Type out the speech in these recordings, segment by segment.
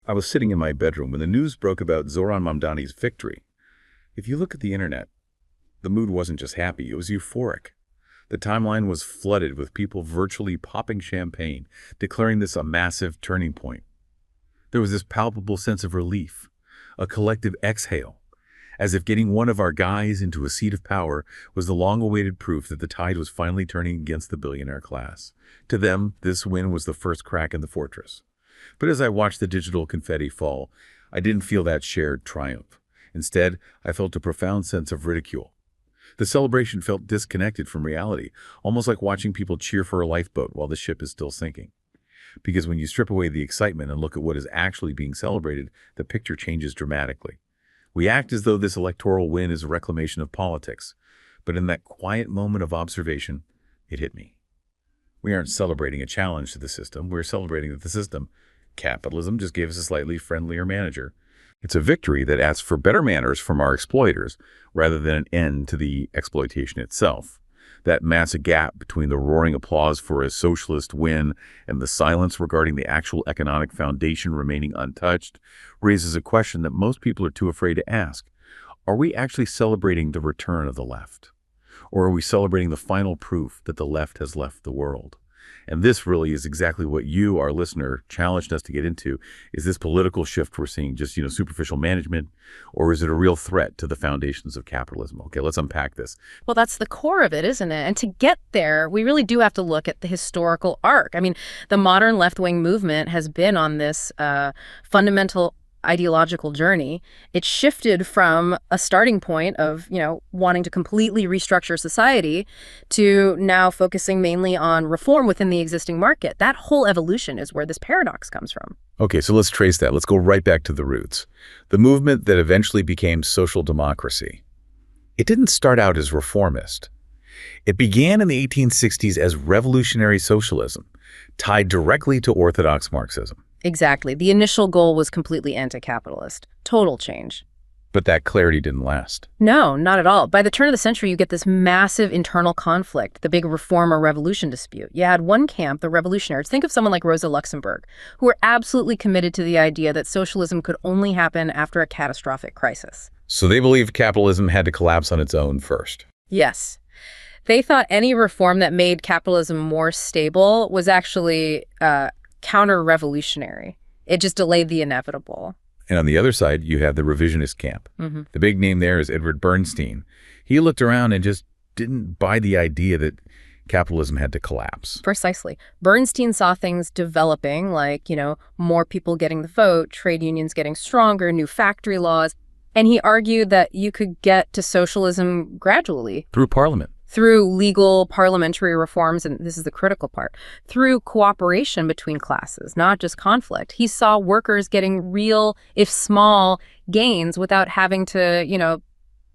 I was sitting in my bedroom when the news broke about Zoran Mamdani's victory. If you look at the internet, the mood wasn't just happy, it was euphoric. The timeline was flooded with people virtually popping champagne, declaring this a massive turning point. There was this palpable sense of relief, a collective exhale, as if getting one of our guys into a seat of power was the long-awaited proof that the tide was finally turning against the billionaire class. To them, this win was the first crack in the fortress. But as I watched the digital confetti fall, I didn't feel that shared triumph. Instead, I felt a profound sense of ridicule. The celebration felt disconnected from reality, almost like watching people cheer for a lifeboat while the ship is still sinking. Because when you strip away the excitement and look at what is actually being celebrated, the picture changes dramatically. We act as though this electoral win is a reclamation of politics, but in that quiet moment of observation, it hit me. We aren't celebrating a challenge to the system, we're celebrating that the system, capitalism, just gave us a slightly friendlier manager. It's a victory that asks for better manners from our exploiters rather than an end to the exploitation itself. That massive gap between the roaring applause for a socialist win and the silence regarding the actual economic foundation remaining untouched raises a question that most people are too afraid to ask. Are we actually celebrating the return of the left? Or are we celebrating the final proof that the left has left the world? And this really is exactly what you, our listener, challenged us to get into. Is this political shift we're seeing just, superficial management, or is it a real threat to the foundations of capitalism? Okay, let's unpack this. Well, that's the core of it, isn't it? And to get there, we really do have to look at the historical arc. I mean, the modern left-wing movement has been on this fundamental ideological journey. It shifted from a starting point of, wanting to completely restructure society to now focusing mainly on reform within the existing market. That whole evolution is where this paradox comes from. Okay, so let's trace that. Let's go right back to the roots. The movement that eventually became social democracy. It didn't start out as reformist. It began in the 1860s as revolutionary socialism, tied directly to orthodox Marxism. Exactly. The initial goal was completely anti-capitalist. Total change. But that clarity didn't last. No, not at all. By the turn of the century, you get this massive internal conflict, the big reform or revolution dispute. You had one camp, the revolutionaries. Think of someone like Rosa Luxemburg, who were absolutely committed to the idea that socialism could only happen after a catastrophic crisis. So they believed capitalism had to collapse on its own first. Yes. They thought any reform that made capitalism more stable was actually counter-revolutionary. It just delayed the inevitable. And on the other side, you have the revisionist camp. Mm-hmm. The big name there is Edward Bernstein. He looked around and just didn't buy the idea that capitalism had to collapse. Precisely. Bernstein saw things developing, like, more people getting the vote, trade unions getting stronger, new factory laws. And he argued that you could get to socialism gradually. Through parliament. Through legal parliamentary reforms, and this is the critical part, through cooperation between classes, not just conflict. He saw workers getting real, if small, gains without having to,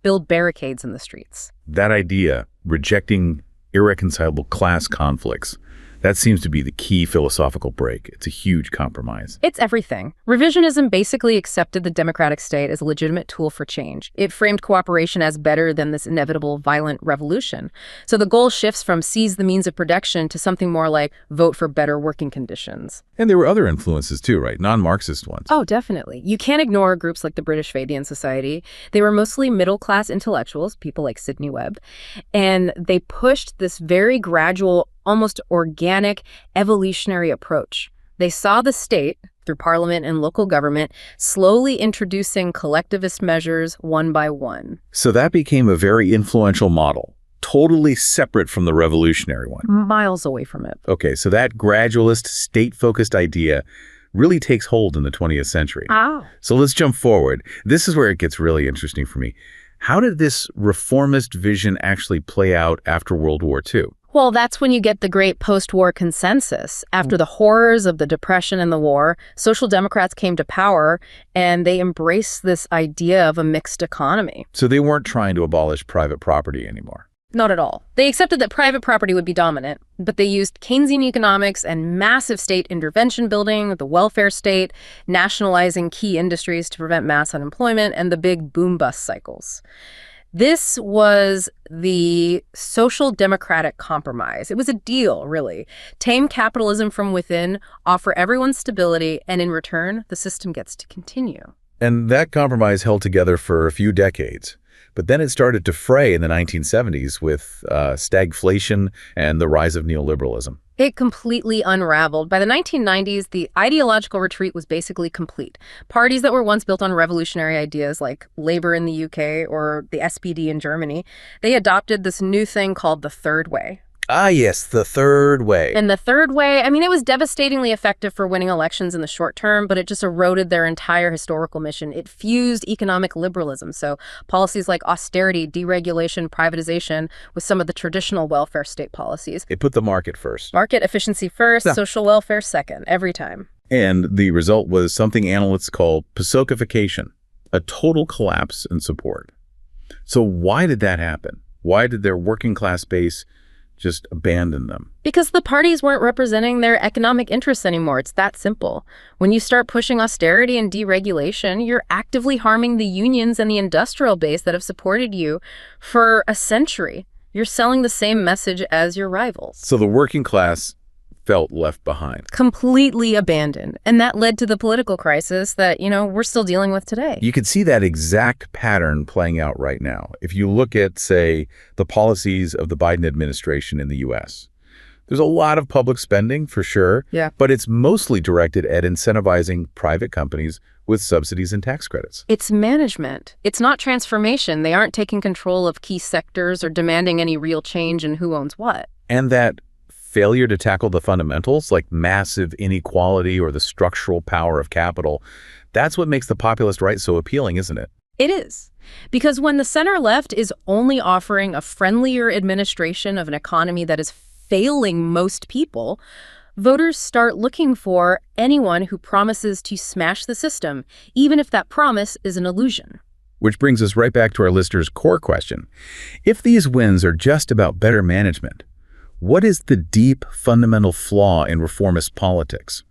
build barricades in the streets. That idea, rejecting irreconcilable class conflicts, that seems to be the key philosophical break. It's a huge compromise. It's everything. Revisionism basically accepted the democratic state as a legitimate tool for change. It framed cooperation as better than this inevitable violent revolution. So the goal shifts from seize the means of production to something more like vote for better working conditions. And there were other influences too, right? Non-Marxist ones. Oh, definitely. You can't ignore groups like the British Fabian Society. They were mostly middle-class intellectuals, people like Sidney Webb, and they pushed this very gradual, almost organic, evolutionary approach. They saw the state, through parliament and local government, slowly introducing collectivist measures one by one. So that became a very influential model, totally separate from the revolutionary one. Miles away from it. Okay, so that gradualist, state-focused idea really takes hold in the 20th century. Oh. So let's jump forward. This is where it gets really interesting for me. How did this reformist vision actually play out after World War II? Well, that's when you get the great post-war consensus. After the horrors of the Depression and the war, Social Democrats came to power, and they embraced this idea of a mixed economy. So they weren't trying to abolish private property anymore. Not at all. They accepted that private property would be dominant, but they used Keynesian economics and massive state intervention building, the welfare state, nationalizing key industries to prevent mass unemployment, and the big boom-bust cycles. This was the social democratic compromise. It was a deal, really. Tame capitalism from within, offer everyone stability, and in return, the system gets to continue. And that compromise held together for a few decades. But then it started to fray in the 1970s with stagflation and the rise of neoliberalism. It completely unraveled. By the 1990s, the ideological retreat was basically complete. Parties that were once built on revolutionary ideas like Labour in the UK or the SPD in Germany, they adopted this new thing called the Third Way. Ah, yes, the third way. And the Third Way, I mean, it was devastatingly effective for winning elections in the short term, but it just eroded their entire historical mission. It fused economic liberalism, so policies like austerity, deregulation, privatization, with some of the traditional welfare state policies. It put the market first. Market efficiency first, Yeah. social welfare second, every time. And the result was something analysts call PSOKification, a total collapse in support. So why did that happen? Why did their working class base just abandon them? Because the parties weren't representing their economic interests anymore. It's that simple. When you start pushing austerity and deregulation, you're actively harming the unions and the industrial base that have supported you for a century. You're selling the same message as your rivals. So the working class felt left behind. Completely abandoned. And that led to the political crisis that, we're still dealing with today. You can see that exact pattern playing out right now. If you look at, say, the policies of the Biden administration in the U.S., there's a lot of public spending, for sure, Yeah. but it's mostly directed at incentivizing private companies with subsidies and tax credits. It's management. It's not transformation. They aren't taking control of key sectors or demanding any real change in who owns what. And that failure to tackle the fundamentals, like massive inequality or the structural power of capital, that's what makes the populist right so appealing, isn't it? It is. Because when the center left is only offering a friendlier administration of an economy that is failing most people, voters start looking for anyone who promises to smash the system, even if that promise is an illusion. Which brings us right back to our listener's core question. If these wins are just about better management, what is the deep, fundamental flaw in reformist politics?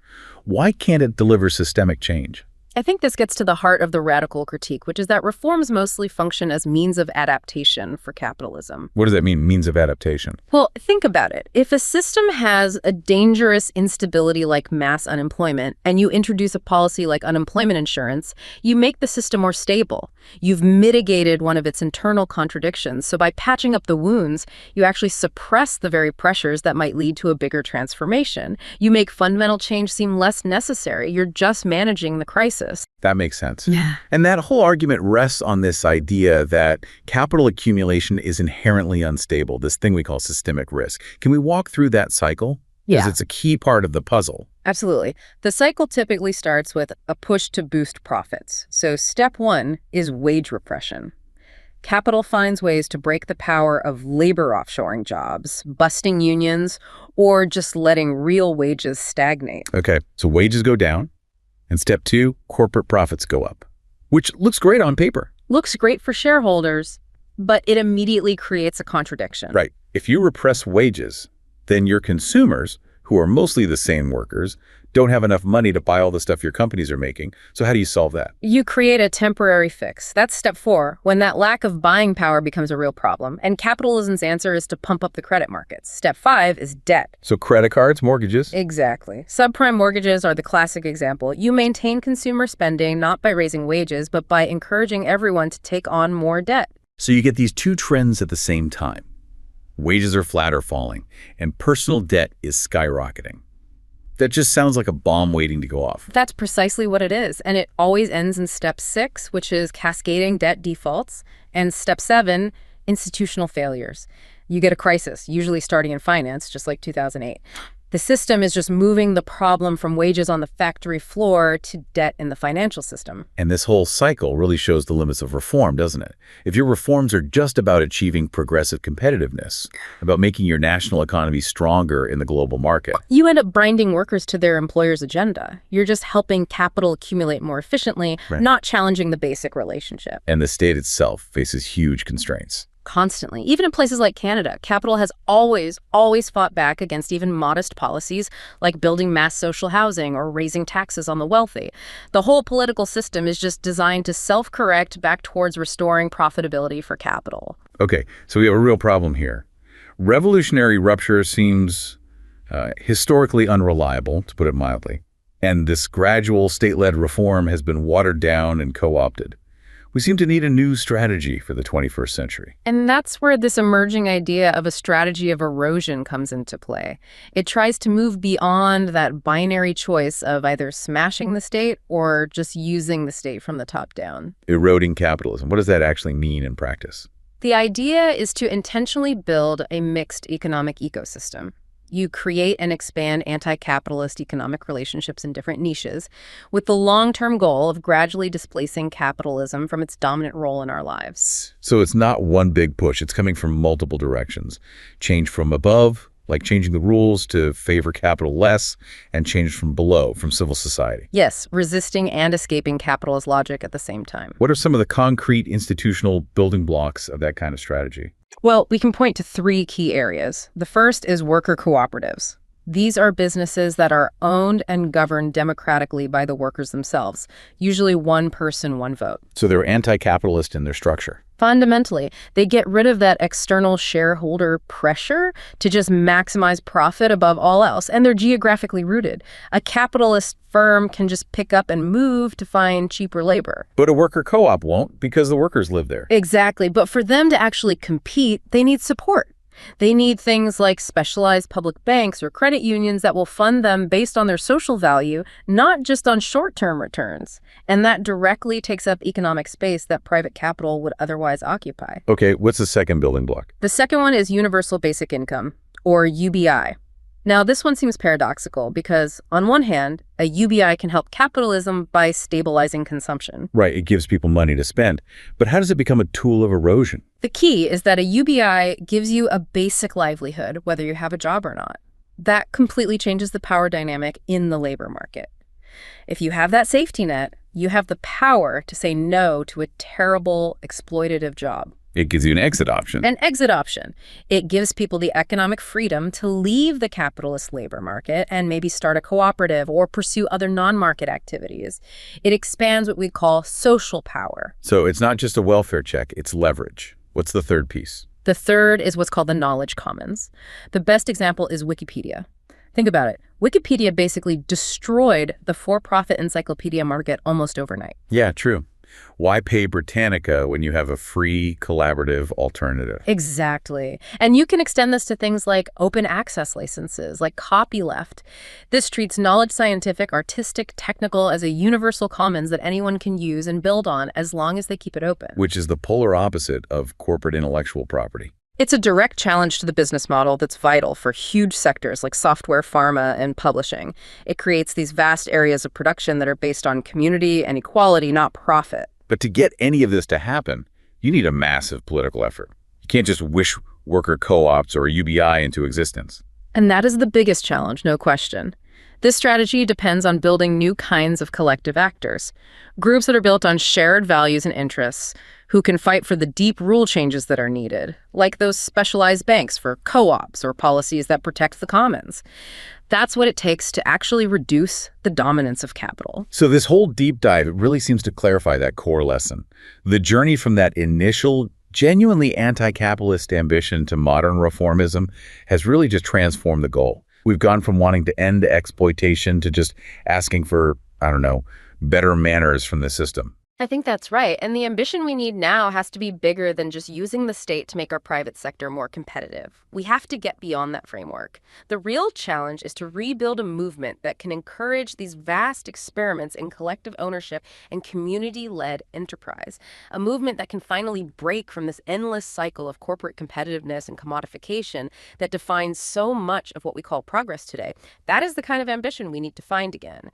Why can't it deliver systemic change? I think this gets to the heart of the radical critique, which is that reforms mostly function as means of adaptation for capitalism. What does that mean, means of adaptation? Well, think about it. If a system has a dangerous instability like mass unemployment, and you introduce a policy like unemployment insurance, you make the system more stable. You've mitigated one of its internal contradictions. So by patching up the wounds, you actually suppress the very pressures that might lead to a bigger transformation. You make fundamental change seem less necessary. You're just managing the crisis. That makes sense. Yeah. And that whole argument rests on this idea that capital accumulation is inherently unstable, this thing we call systemic risk. Can we walk through that cycle? Because Yeah. it's a key part of the puzzle. Absolutely. The cycle typically starts with a push to boost profits. So step one is wage repression. Capital finds ways to break the power of labor offshoring jobs, busting unions, or just letting real wages stagnate. Okay, so wages go down. And step two, corporate profits go up, which looks great on paper. Looks great for shareholders, but it immediately creates a contradiction. Right. If you repress wages, then your consumers, who are mostly the same workers, don't have enough money to buy all the stuff your companies are making. So how do you solve that? You create a temporary fix. That's step four, when that lack of buying power becomes a real problem. And capitalism's answer is to pump up the credit markets. Step five is debt. So credit cards, mortgages. Exactly. Subprime mortgages are the classic example. You maintain consumer spending not by raising wages, but by encouraging everyone to take on more debt. So you get these two trends at the same time. Wages are flat or falling, and personal debt is skyrocketing. That just sounds like a bomb waiting to go off. That's precisely what it is. And it always ends in step six, which is cascading debt defaults, and step seven, institutional failures. You get a crisis, usually starting in finance, just like 2008. The system is just moving the problem from wages on the factory floor to debt in the financial system. And this whole cycle really shows the limits of reform, doesn't it? If your reforms are just about achieving progressive competitiveness, about making your national economy stronger in the global market, You end up binding workers to their employer's agenda. You're just helping capital accumulate more efficiently, Right. not challenging the basic relationship. and the state itself faces huge constraints. Constantly. Even in places like Canada, capital has always fought back against even modest policies like building mass social housing or raising taxes on the wealthy. The whole political system is just designed to self-correct back towards restoring profitability for capital. Okay, so we have a real problem here. Revolutionary rupture seems historically unreliable, to put it mildly, and this gradual state-led reform has been watered down and co-opted. We seem to need a new strategy for the 21st century. And that's where this emerging idea of a strategy of erosion comes into play. It tries to move beyond that binary choice of either smashing the state or just using the state from the top down. Eroding capitalism. What does that actually mean in practice? The idea is to intentionally build a mixed economic ecosystem. You create and expand anti-capitalist economic relationships in different niches with the long-term goal of gradually displacing capitalism from its dominant role in our lives. So it's not one big push. It's coming from multiple directions. Change from above, like changing the rules to favor capital less, and change from below, from civil society. Yes, resisting and escaping capitalist logic at the same time. What are some of the concrete institutional building blocks of that kind of strategy? Well, we can point to three key areas. The first is worker cooperatives. These are businesses that are owned and governed democratically by the workers themselves, usually one person, one vote. So they're anti-capitalist in their structure. Fundamentally, they get rid of that external shareholder pressure to just maximize profit above all else, and they're geographically rooted. A capitalist firm can just pick up and move to find cheaper labor. But a worker co-op won't because the workers live there. Exactly, but for them to actually compete, they need support. They need things like specialized public banks or credit unions that will fund them based on their social value, not just on short-term returns. And that directly takes up economic space that private capital would otherwise occupy. Okay, what's the second building block? The second one is universal basic income, or UBI. Now, this one seems paradoxical because, on one hand, a UBI can help capitalism by stabilizing consumption. Right, it gives people money to spend. But how does it become a tool of erosion? The key is that a UBI gives you a basic livelihood, whether you have a job or not. That completely changes the power dynamic in the labor market. If you have that safety net, you have the power to say no to a terrible, exploitative job. It gives you an exit option. An exit option. It gives people the economic freedom to leave the capitalist labor market and maybe start a cooperative or pursue other non-market activities. It expands what we call social power. So it's not just a welfare check, it's leverage. What's the third piece? The third is what's called the knowledge commons. The best example is Wikipedia. Think about it. Wikipedia basically destroyed the for-profit encyclopedia market almost overnight. Yeah, true. Why pay Britannica when you have a free, collaborative alternative? Exactly. And you can extend this to things like open access licenses, like copyleft. This treats knowledge, scientific, artistic, technical, as a universal commons that anyone can use and build on as long as they keep it open. Which is the polar opposite of corporate intellectual property. It's a direct challenge to the business model that's vital for huge sectors like software, pharma, and publishing. It creates these vast areas of production that are based on community and equality, not profit. But to get any of this to happen, you need a massive political effort. You can't just wish worker co-ops or UBI into existence. And that is the biggest challenge, no question. This strategy depends on building new kinds of collective actors, groups that are built on shared values and interests, who can fight for the deep rule changes that are needed, like those specialized banks for co-ops or policies that protect the commons. That's what it takes to actually reduce the dominance of capital. So this whole deep dive, it really seems to clarify that core lesson. The journey from that initial, genuinely anti-capitalist ambition to modern reformism has really just transformed the goal. We've gone from wanting to end exploitation to just asking for, I don't know, better manners from the system. I think that's right. And the ambition we need now has to be bigger than just using the state to make our private sector more competitive. We have to get beyond that framework. The real challenge is to rebuild a movement that can encourage these vast experiments in collective ownership and community-led enterprise. A movement that can finally break from this endless cycle of corporate competitiveness and commodification that defines so much of what we call progress today. That is the kind of ambition we need to find again.